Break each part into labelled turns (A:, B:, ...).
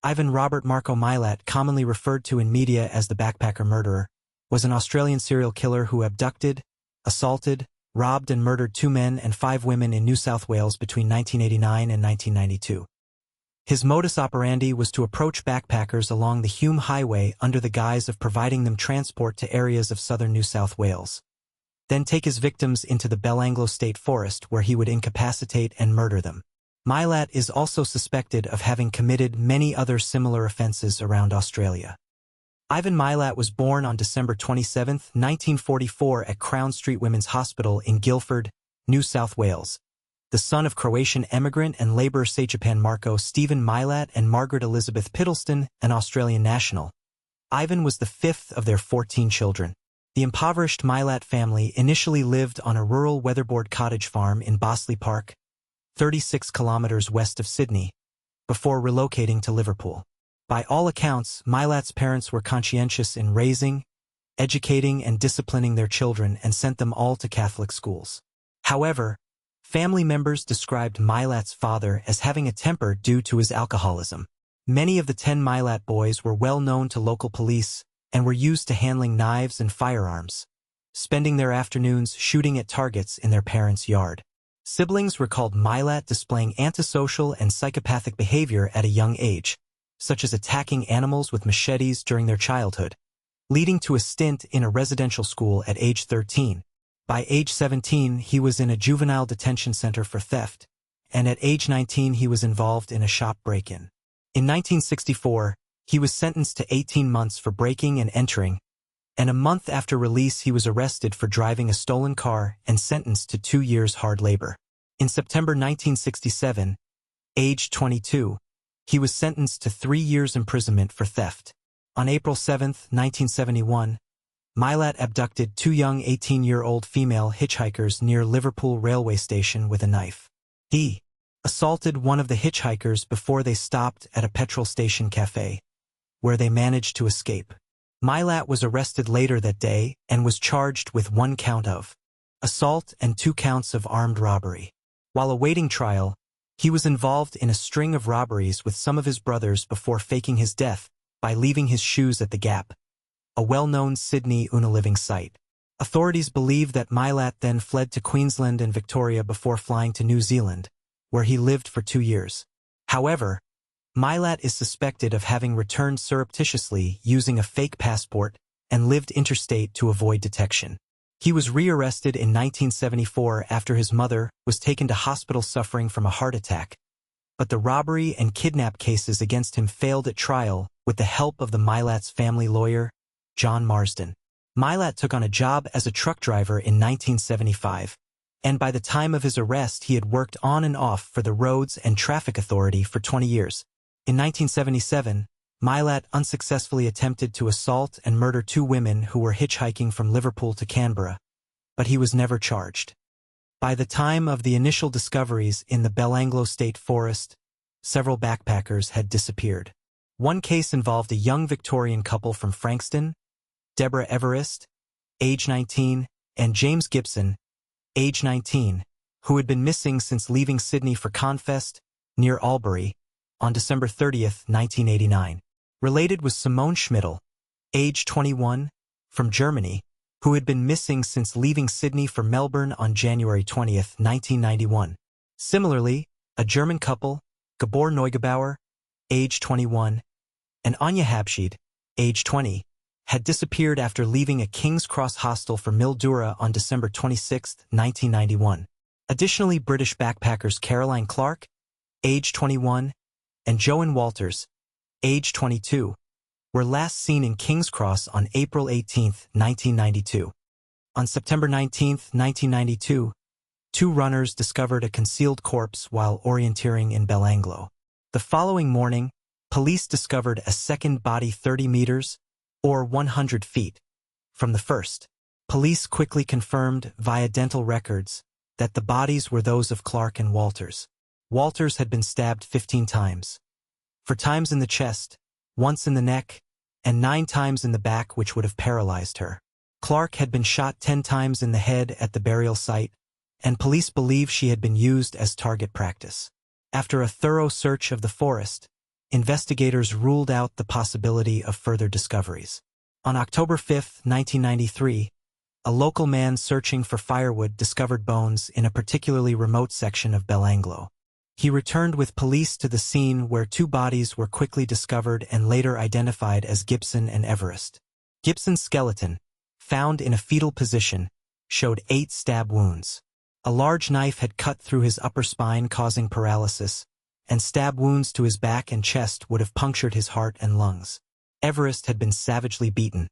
A: Ivan Robert Marco Milat, commonly referred to in media as the backpacker murderer, was an Australian serial killer who abducted, assaulted, robbed and murdered 2 men and 5 women in New South Wales between 1989 and 1992. His modus operandi was to approach backpackers along the Hume Highway under the guise of providing them transport to areas of southern New South Wales, then take his victims into the Belanglo State Forest where he would incapacitate and murder them. Milat is also suspected of having committed many other similar offenses around Australia. Ivan Milat was born on December 27, 1944 at Crown Street Women's Hospital in Guildford, New South Wales, the son of Croatian immigrant and Labour Sachepan Marco Stephen Milat and Margaret Elizabeth Piddleston, an Australian national. Ivan was the 5th of their 14 children. The impoverished Milat family initially lived on a rural weatherboard cottage farm in Bossley Park, 36 kilometers west of Sydney, before relocating to Liverpool. By all accounts, Milat's parents were conscientious in raising, educating and disciplining their children and sent them all to Catholic schools. However, family members described Milat's father as having a temper due to his alcoholism. Many of the 10 Milat boys were well known to local police and were used to handling knives and firearms, spending their afternoons shooting at targets in their parents' yard. Siblings recalled Milat displaying antisocial and psychopathic behavior at a young age, such as attacking animals with machetes during their childhood, leading to a stint in a residential school at age 13. By age 17, he was in a juvenile detention center for theft, and at age 19 he was involved in a shop break-in. In 1964, he was sentenced to 18 months for breaking and entering, and a month after release he was arrested for driving a stolen car and sentenced to 2 years hard labor. In September 1967, aged 22, he was sentenced to 3 years imprisonment for theft. On April 7, 1971, Milat abducted 2 young 18-year-old female hitchhikers near Liverpool railway station with a knife. He assaulted one of the hitchhikers before they stopped at a petrol station cafe, where they managed to escape. Milat was arrested later that day and was charged with 1 count of assault and 2 counts of armed robbery. While awaiting trial, he was involved in a string of robberies with some of his brothers before faking his death by leaving his shoes at the Gap, a well-known Sydney Uniliving site. Authorities believe that Milat then fled to Queensland and Victoria before flying to New Zealand, where he lived for 2 years. However, Milat is suspected of having returned surreptitiously using a fake passport and lived interstate to avoid detection. He was rearrested in 1974 after his mother was taken to hospital suffering from a heart attack, but the robbery and kidnap cases against him failed at trial with the help of the Milat's family lawyer, John Marsden. Milat took on a job as a truck driver in 1975, and by the time of his arrest he had worked on and off for the Roads and Traffic Authority for 20 years. In 1977, Milat unsuccessfully attempted to assault and murder 2 women who were hitchhiking from Liverpool to Canberra, but he was never charged. By the time of the initial discoveries in the Belanglo State Forest, several backpackers had disappeared. One case involved a young Victorian couple from Frankston, Deborah Everest, age 19, and James Gibson, age 19, who had been missing since leaving Sydney for Confest, near Albury, on December 30, 1989. Related was Simone Schmidl, age 21, from Germany, who had been missing since leaving Sydney for Melbourne on January 20, 1991. Similarly, a German couple, Gabor Neugebauer, age 21, and Anya Habshid, age 20, had disappeared after leaving a King's Cross hostel for Mildura on December 26, 1991. Additionally, British backpackers Caroline Clark, age 21, and Joan Walters, age 22, were last seen in King's Cross on April 18, 1992. On September 19, 1992, 2 runners discovered a concealed corpse while orienteering in Belanglo. The following morning, police discovered a second body 30 meters, or 100 feet, from the first. Police quickly confirmed via dental records that the bodies were those of Clark and Walters. Walters had been stabbed 15 times. 4 times in the chest, once in the neck, and 9 times in the back, which would have paralyzed her. Clark had been shot 10 times in the head at the burial site, and police believe she had been used as target practice. After a thorough search of the forest, investigators ruled out the possibility of further discoveries. On October 5, 1993, a local man searching for firewood discovered bones in a particularly remote section of Belanglo. He returned with police to the scene where two bodies were quickly discovered and later identified as Gibson and Everest. Gibson's skeleton, found in a fetal position, showed 8 stab wounds. A large knife had cut through his upper spine causing paralysis, and stab wounds to his back and chest would have punctured his heart and lungs. Everest had been savagely beaten.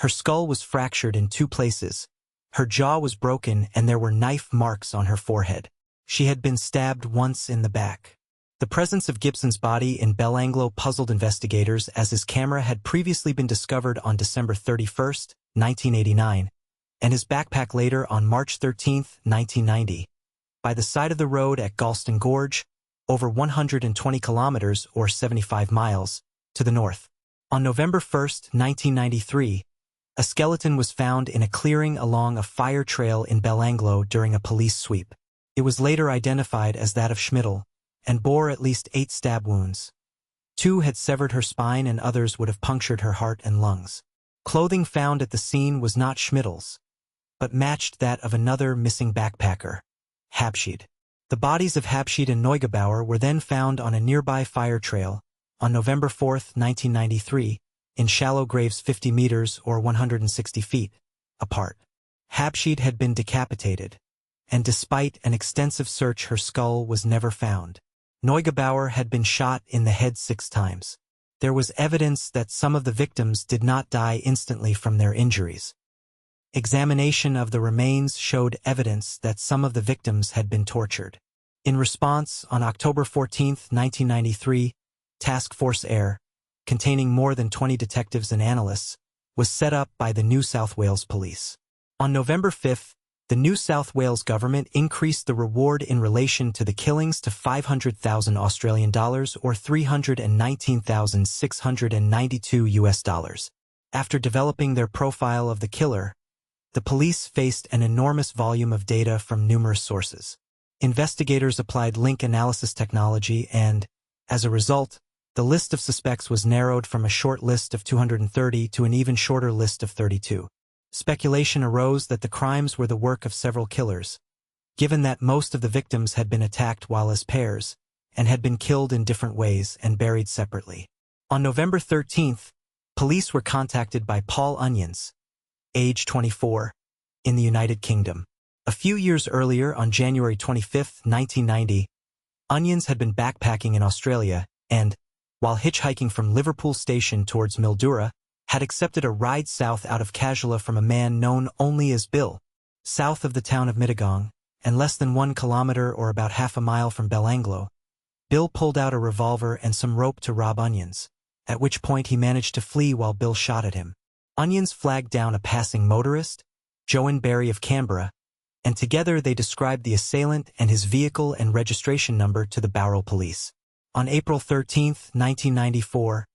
A: Her skull was fractured in 2 places. Her jaw was broken and there were knife marks on her forehead. She had been stabbed once in the back. The presence of Gibson's body in Belanglo puzzled investigators as his camera had previously been discovered on December 31, 1989, and his backpack later on March 13, 1990, by the side of the road at Galston Gorge, over 120 kilometers or 75 miles, to the north. On November 1, 1993, a skeleton was found in a clearing along a fire trail in Belanglo during a police sweep. It was later identified as that of Schmidl, and bore at least 8 stab wounds. 2 had severed her spine and others would have punctured her heart and lungs. Clothing found at the scene was not Schmidl's, but matched that of another missing backpacker, Habschied. The bodies of Habschied and Neugebauer were then found on a nearby fire trail on November 4, 1993, in shallow graves 50 meters or 160 feet apart. Habschied had been decapitated, and despite an extensive search her skull was never found. Neugebauer had been shot in the head 6 times. There was evidence that some of the victims did not die instantly from their injuries. Examination of the remains showed evidence that some of the victims had been tortured. In response, on October 14, 1993, Task Force Air, containing more than 20 detectives and analysts, was set up by the New South Wales Police. On November 5, the New South Wales government increased the reward in relation to the killings to $500,000 or $319,692. After developing their profile of the killer, the police faced an enormous volume of data from numerous sources. Investigators applied link analysis technology and, as a result, the list of suspects was narrowed from a short list of 230 to an even shorter list of 32. Speculation arose that the crimes were the work of several killers, given that most of the victims had been attacked while as pairs, and had been killed in different ways and buried separately. On November 13, police were contacted by Paul Onions, age 24, in the United Kingdom. A few years earlier, on January 25, 1990, Onions had been backpacking in Australia and, while hitchhiking from Liverpool Station towards Mildura, had accepted a ride south out of Casula from a man known only as Bill, south of the town of Mittagong, and less than 1 kilometer or about half a mile from Belanglo. Bill pulled out a revolver and some rope to rob Onions, at which point he managed to flee while Bill shot at him. Onions flagged down a passing motorist, Joan Barry of Canberra, and together they described the assailant and his vehicle and registration number to the Bowral police. On April 13, 1994,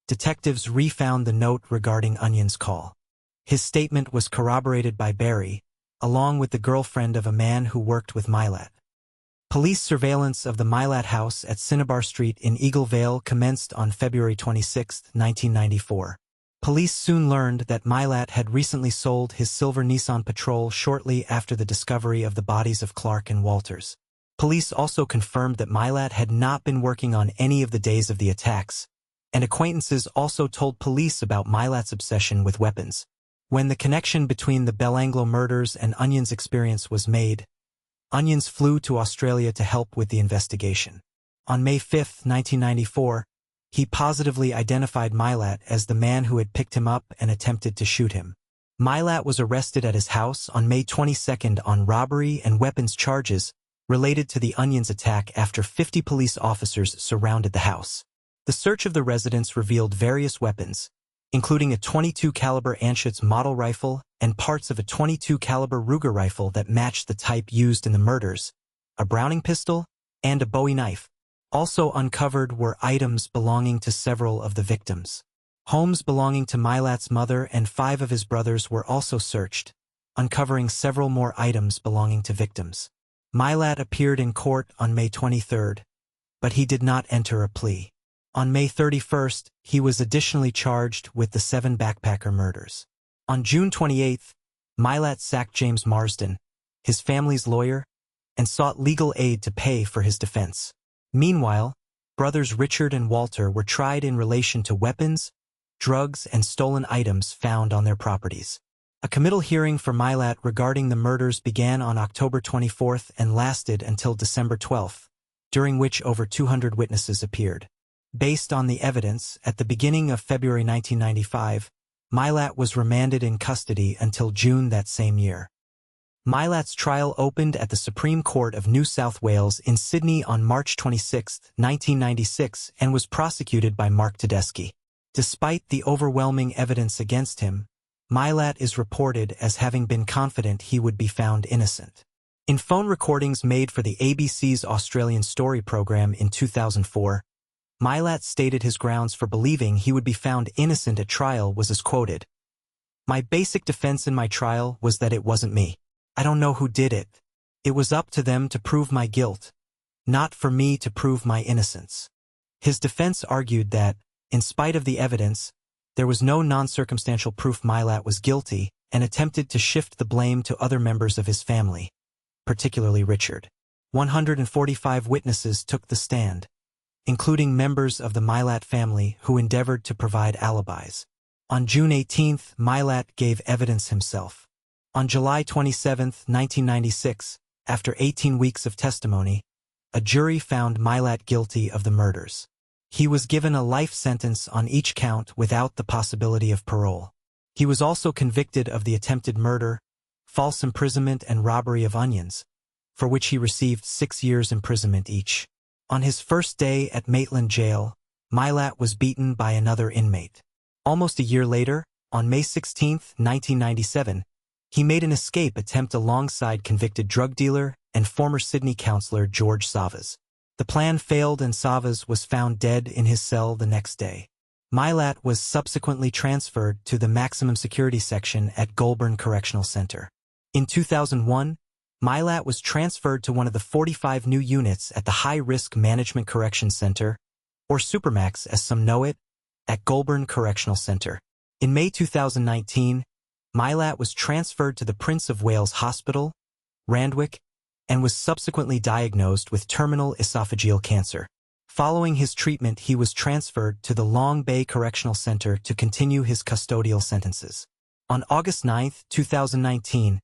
A: detectives refound the note regarding Onion's call. His statement was corroborated by Barry, along with the girlfriend of a man who worked with Milat. Police surveillance of the Milat house at Cinnabar Street in Eagle Vale commenced on February 26, 1994. Police soon learned that Milat had recently sold his silver Nissan Patrol shortly after the discovery of the bodies of Clark and Walters. Police also confirmed that Milat had not been working on any of the days of the attacks, and acquaintances also told police about Milat's obsession with weapons. When the connection between the Belanglo murders and Onion's experience was made, Onions flew to Australia to help with the investigation. On May 5, 1994, he positively identified Milat as the man who had picked him up and attempted to shoot him. Milat was arrested at his house on May 22 on robbery and weapons charges related to the Onions attack after 50 police officers surrounded the house. The search of the residence revealed various weapons, including a .22 caliber Anschutz model rifle and parts of a .22 caliber Ruger rifle that matched the type used in the murders, a Browning pistol, and a Bowie knife. Also uncovered were items belonging to several of the victims. Homes belonging to Milat's mother and 5 of his brothers were also searched, uncovering several more items belonging to victims. Milat appeared in court on May 23, but he did not enter a plea. On May 31st, he was additionally charged with the 7 backpacker murders. On June 28th, Milat sacked James Marsden, his family's lawyer, and sought legal aid to pay for his defense. Meanwhile, brothers Richard and Walter were tried in relation to weapons, drugs, and stolen items found on their properties. A committal hearing for Milat regarding the murders began on October 24th and lasted until December 12th, during which over 200 witnesses appeared. Based on the evidence, at the beginning of February 1995, Milat was remanded in custody until June that same year. Milat's trial opened at the Supreme Court of New South Wales in Sydney on March 26, 1996, and was prosecuted by Mark Tedeschi. Despite the overwhelming evidence against him, Milat is reported as having been confident he would be found innocent. In phone recordings made for the ABC's Australian Story program in 2004, Milat stated his grounds for believing he would be found innocent at trial was as quoted, "My basic defense in my trial was that it wasn't me. I don't know who did it. It was up to them to prove my guilt, not for me to prove my innocence." His defense argued that, in spite of the evidence, there was no non-circumstantial proof Milat was guilty and attempted to shift the blame to other members of his family, particularly Richard. 145 witnesses took the stand, including members of the Milat family who endeavored to provide alibis. On June 18th, Milat gave evidence himself. On July 27, 1996, after 18 weeks of testimony, a jury found Milat guilty of the murders. He was given a life sentence on each count without the possibility of parole. He was also convicted of the attempted murder, false imprisonment, and robbery of onions, for which he received 6 years imprisonment each. On his first day at Maitland Jail, Milat was beaten by another inmate. Almost a year later, on May 16, 1997, he made an escape attempt alongside convicted drug dealer and former Sydney councillor George Savas. The plan failed and Savas was found dead in his cell the next day. Milat was subsequently transferred to the maximum security section at Goulburn Correctional Centre. In 2001, Milat was transferred to one of the 45 new units at the High Risk Management Correction Centre, or Supermax as some know it, at Goulburn Correctional Centre. In May 2019, Milat was transferred to the Prince of Wales Hospital, Randwick, and was subsequently diagnosed with terminal esophageal cancer. Following his treatment, he was transferred to the Long Bay Correctional Centre to continue his custodial sentences. On August 9, 2019,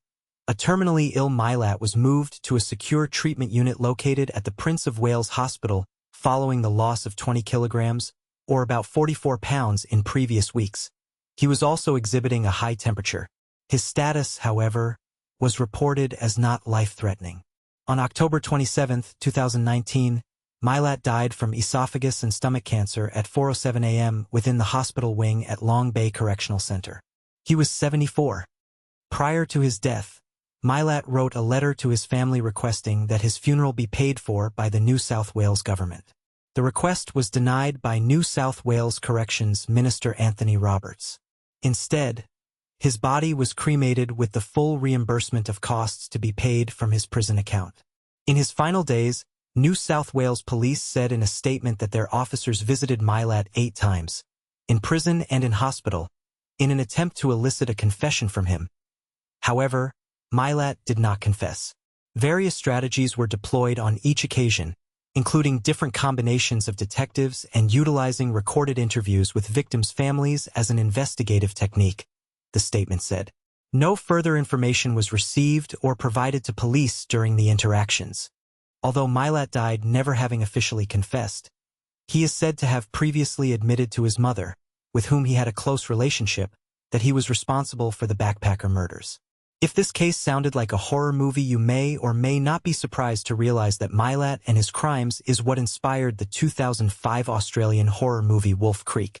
A: a terminally ill Milat was moved to a secure treatment unit located at the Prince of Wales Hospital following the loss of 20 kilograms, or about 44 pounds in previous weeks. He was also exhibiting a high temperature. His status, however, was reported as not life-threatening. On October 27, 2019, Milat died from esophagus and stomach cancer at 4:07 a.m. within the hospital wing at Long Bay Correctional Centre. He was 74. Prior to his death, Milat wrote a letter to his family requesting that his funeral be paid for by the New South Wales government. The request was denied by New South Wales Corrections Minister Anthony Roberts. Instead, his body was cremated with the full reimbursement of costs to be paid from his prison account. In his final days, New South Wales Police said in a statement that their officers visited Milat 8 times, in prison and in hospital, in an attempt to elicit a confession from him. However, Milat did not confess. Various strategies were deployed on each occasion, including different combinations of detectives and utilizing recorded interviews with victims' families as an investigative technique, the statement said. No further information was received or provided to police during the interactions. Although Milat died never having officially confessed, he is said to have previously admitted to his mother, with whom he had a close relationship, that he was responsible for the backpacker murders. If this case sounded like a horror movie, you may or may not be surprised to realize that Milat and his crimes is what inspired the 2005 Australian horror movie Wolf Creek.